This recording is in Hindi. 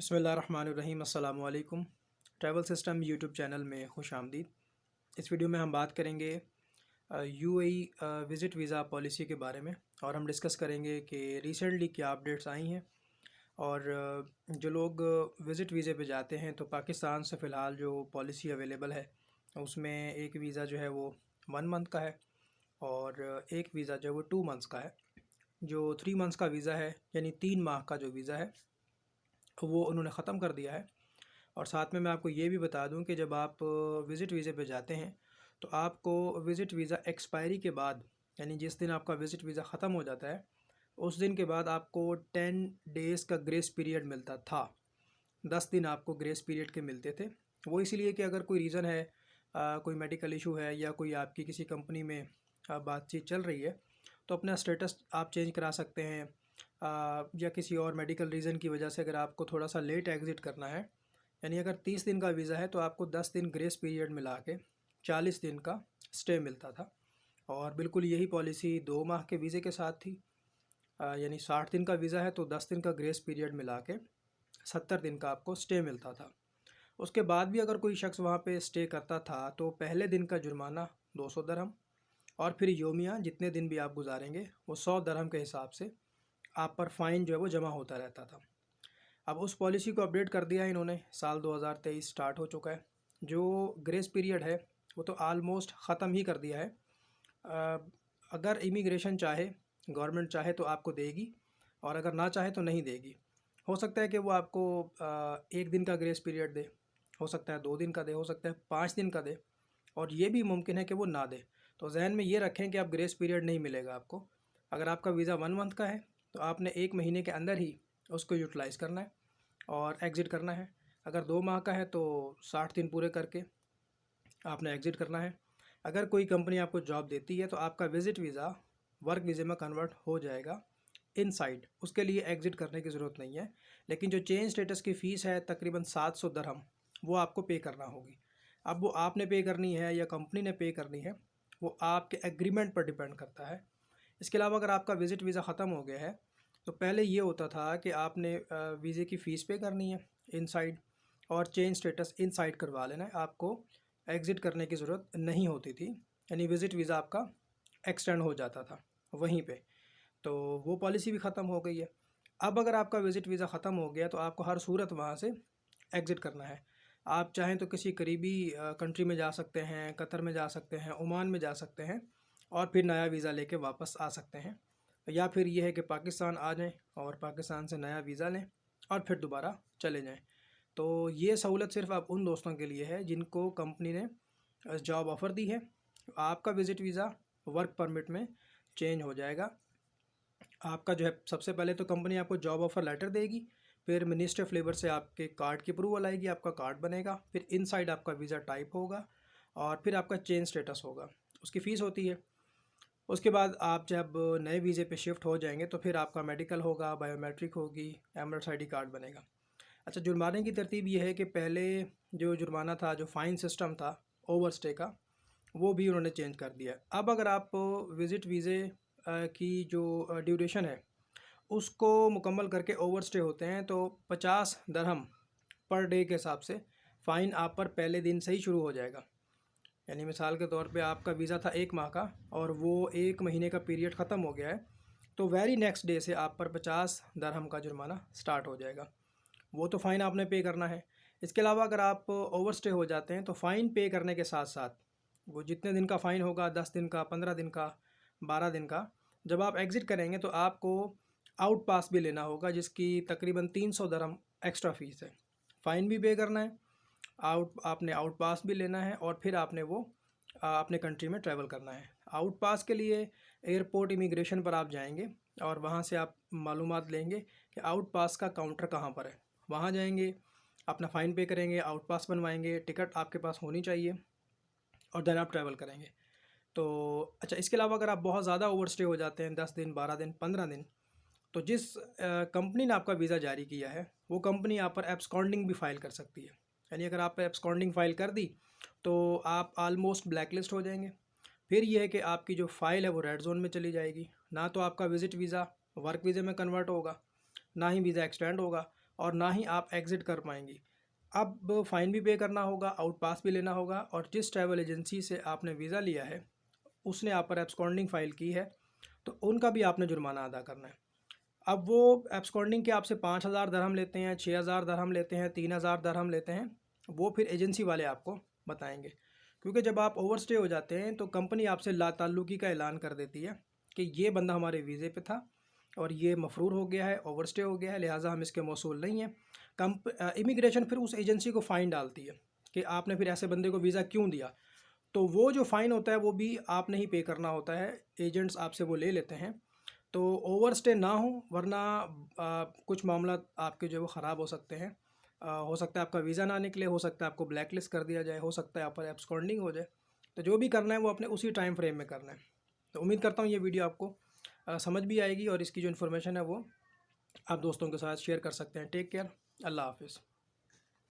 बिस्मिल्लाहिर्रहमानिर्रहीम अस्सलाम वालेकुम। ट्रैवल सिस्टम यूट्यूब चैनल में खुश आमदीद। इस वीडियो में हम बात करेंगे यूएई विज़िट वीज़ा पॉलिसी के बारे में, और हम डिस्कस करेंगे कि रिसेंटली क्या अपडेट्स आई हैं। और जो लोग विज़िट वीज़े पे जाते हैं तो पाकिस्तान से फ़िलहाल जो पॉलिसी अवेलेबल है उसमें एक वीज़ा जो है वो 1 मंथ का है, और एक वीज़ा जो है वो 2 मंथ्स का है। जो 3 मंथ्स का वीज़ा है यानी 3 माह का जो वीज़ा है वो उन्होंने ख़त्म कर दिया है। और साथ में मैं आपको ये भी बता दूं कि जब आप विज़िट वीज़े पे जाते हैं तो आपको विज़िट वीज़ा एक्सपायरी के बाद, यानी जिस दिन आपका विज़िट वीज़ा ख़त्म हो जाता है उस दिन के बाद आपको 10 डेज़ का ग्रेस पीरियड मिलता था। 10 दिन आपको ग्रेस पीरियड के मिलते थे। वो इसलिए कि अगर कोई रीज़न है, कोई मेडिकल इशू है या कोई आपकी किसी कंपनी में बातचीत चल रही है तो अपना स्टेटस आप चेंज करा सकते हैं। या किसी और मेडिकल रीज़न की वजह से अगर आपको थोड़ा सा लेट एग्ज़िट करना है, यानी अगर 30 दिन का वीज़ा है तो आपको 10 दिन ग्रेस पीरियड मिला के 40 दिन का स्टे मिलता था। और बिल्कुल यही पॉलिसी 2 माह के वीज़े के साथ थी। यानी 60 दिन का वीज़ा है तो 10 दिन का ग्रेस पीरियड मिला के 70 दिन का आपको स्टे मिलता था। उसके बाद भी अगर कोई शख्स वहाँ पे स्टे करता था तो पहले दिन का जुर्माना 200 दरहम, और फिर योमिया जितने दिन भी आप गुजारेंगे वो 100 दरहम के हिसाब से आप पर फ़ाइन जो है वो जमा होता रहता था। अब उस पॉलिसी को अपडेट कर दिया है इन्होंने, साल 2023 स्टार्ट हो चुका है। जो ग्रेस पीरियड है वो तो आलमोस्ट ख़त्म ही कर दिया है। अगर इमिग्रेशन चाहे, गवर्नमेंट चाहे तो आपको देगी, और अगर ना चाहे तो नहीं देगी। हो सकता है कि वो आपको 1 दिन का ग्रेस पीरियड दे, हो सकता है 2 दिन का दे, हो सकता है 5 दिन का दे, और ये भी मुमकिन है कि वो ना दे। तो जहन में ये रखें कि आप ग्रेस पीरियड नहीं मिलेगा आपको। अगर आपका वीज़ा 1 मंथ का है तो आपने 1 महीने के अंदर ही उसको यूटिलाइज़ करना है और एग्ज़िट करना है। अगर 2 माह का है तो 60 दिन पूरे करके आपने एग्ज़िट करना है। अगर कोई कंपनी आपको जॉब देती है तो आपका विज़िट वीज़ा वर्क वीज़े में कन्वर्ट हो जाएगा इनसाइड, उसके लिए एग्ज़िट करने की ज़रूरत नहीं है। लेकिन जो चेंज स्टेटस की फ़ीस है तकरीबन 700 दरहम, वो आपको पे करना होगी। अब वो आपने पे करनी है या कंपनी ने पे करनी है, वो आपके एग्रीमेंट पर डिपेंड करता है। इसके अलावा अगर आपका विज़िट वीज़ा ख़त्म हो गया है तो पहले ये होता था कि आपने वीज़े की फ़ीस पे करनी है इनसाइड, और चेंज स्टेटस इनसाइड करवा लेना है, आपको एग्ज़िट करने की ज़रूरत नहीं होती थी। यानी विज़िट वीज़ा आपका एक्सटेंड हो जाता था वहीं पे। तो वो पॉलिसी भी ख़त्म हो गई है। अब अगर आपका विज़िट वीज़ा ख़त्म हो गया तो आपको हर सूरत वहाँ से एग्ज़िट करना है। आप चाहें तो किसी करीबी कंट्री में जा सकते हैं, कतर में जा सकते हैं, ओमान में जा सकते हैं, और फिर नया वीज़ा लेके वापस आ सकते हैं। या फिर ये है कि पाकिस्तान आ जाएँ और पाकिस्तान से नया वीज़ा लें और फिर दोबारा चले जाएँ। तो ये सहूलत सिर्फ़ आप उन दोस्तों के लिए है जिनको कंपनी ने जॉब ऑफ़र दी है। आपका विज़िट वीज़ा वर्क परमिट में चेंज हो जाएगा। आपका जो है सबसे पहले तो कंपनी आपको जॉब ऑफ़र लेटर देगी, फिर मिनिस्ट्री ऑफ लेबर से आपके कार्ड की अप्रूवल आएगी, आपका कार्ड बनेगा, फिर इनसाइड आपका वीज़ा टाइप होगा, और फिर आपका चेंज स्टेटस होगा। उसकी फ़ीस होती है। उसके बाद आप जब नए वीज़े पे शिफ्ट हो जाएंगे तो फिर आपका मेडिकल होगा, बायोमेट्रिक होगी, एमरेट्स आईडी कार्ड बनेगा। अच्छा, जुर्माने की तरतीब ये है कि पहले जो जुर्माना था, जो फ़ाइन सिस्टम था ओवर स्टे का, वो भी उन्होंने चेंज कर दिया है। अब अगर आप विज़िट वीज़े की जो ड्यूरेशन है उसको मुकम्मल करके ओवर स्टे होते हैं तो 50 दरहम पर डे के हिसाब से फ़ाइन आप पर पहले दिन से ही शुरू हो जाएगा। यानी मिसाल के तौर पे आपका वीज़ा था 1 माह का और वो 1 महीने का पीरियड ख़त्म हो गया है, तो वेरी नेक्स्ट डे से आप पर 50 दरहम का जुर्माना स्टार्ट हो जाएगा। वो तो फ़ाइन आपने पे करना है। इसके अलावा अगर आप ओवर स्टे हो जाते हैं तो फ़ाइन पे करने के साथ साथ वो जितने दिन का फ़ाइन होगा, 10 दिन का, 15 दिन का, 12 दिन का, जब आप एग्ज़िट करेंगे तो आपको आउट पास भी लेना होगा जिसकी तकरीबन 300 दरहम एक्स्ट्रा फ़ीस है। फ़ाइन भी पे करना है, आपने आउट पास भी लेना है, और फिर आपने वो अपने कंट्री में ट्रैवल करना है। आउट पास के लिए एयरपोर्ट इमिग्रेशन पर आप जाएंगे और वहाँ से आप मालूमात लेंगे कि आउट पास का काउंटर कहाँ पर है। वहाँ जाएंगे, अपना फ़ाइन पे करेंगे, आउट पास बनवाएंगे, टिकट आपके पास होनी चाहिए, और देन आप ट्रैवल करेंगे। तो अच्छा, इसके अलावा अगर आप बहुत ज़्यादा ओवर स्टे हो जाते हैं, 10 दिन, 12 दिन, 15 दिन, तो जिस कंपनी ने आपका वीज़ा जारी किया है वो कंपनी आप पर एब्सकॉन्डिंग भी फ़ाइल कर सकती है। यानी अगर आप एब्सकॉन्डिंग फ़ाइल कर दी तो आप आलमोस्ट ब्लैक लिस्ट हो जाएंगे। फिर ये है कि आपकी जो फ़ाइल है वो रेड जोन में चली जाएगी। ना तो आपका विज़िट वीज़ा वर्क वीज़े में कन्वर्ट होगा, ना ही वीज़ा एक्सटेंड होगा, और ना ही आप एग्ज़िट कर पाएंगी। अब फ़ाइन भी पे करना होगा, आउट पास भी लेना होगा, और जिस ट्रैवल एजेंसी से आपने वीज़ा लिया है उसने आप पर एब्सकॉन्डिंग फ़ाइल की है तो उनका भी आपने जुर्माना अदा करना है। अब वो एब्सकॉन्डिंग के आपसे 5,000 दरहम लेते हैं, 6,000 दरहम लेते हैं, 3,000 दरहम लेते हैं, वो फिर एजेंसी वाले आपको बताएंगे। क्योंकि जब आप ओवरस्टे हो जाते हैं तो कंपनी आपसे लाताल्लुकी का ऐलान कर देती है कि ये बंदा हमारे वीज़े पे था और ये मफरूर हो गया है, ओवरस्टे हो गया है, लिहाजा हम इसके मौसूल नहीं हैं। इमिग्रेशन फिर उस एजेंसी को फ़ाइन डालती है कि आपने फिर ऐसे बंदे को वीज़ा क्यों दिया। तो वो जो फ़ाइन होता है वो भी आपने ही पे करना होता है, एजेंट्स आपसे वो ले लेते हैं। तो ओवरस्टे ना हो, वरना कुछ मामला आपके जो है वो ख़राब हो सकते हैं। हो सकता है आपका वीज़ा ना निकले, हो सकता है आपको ब्लैक लिस्ट कर दिया जाए, हो सकता है आप पर एब्सकॉन्डिंग हो जाए। तो जो भी करना है वो अपने उसी टाइम फ्रेम में करना है। तो उम्मीद करता हूँ ये वीडियो आपको समझ भी आएगी और इसकी जो इन्फॉर्मेशन है वो आप दोस्तों के साथ शेयर कर सकते हैं। टेक केयर, अल्लाह हाफिज़।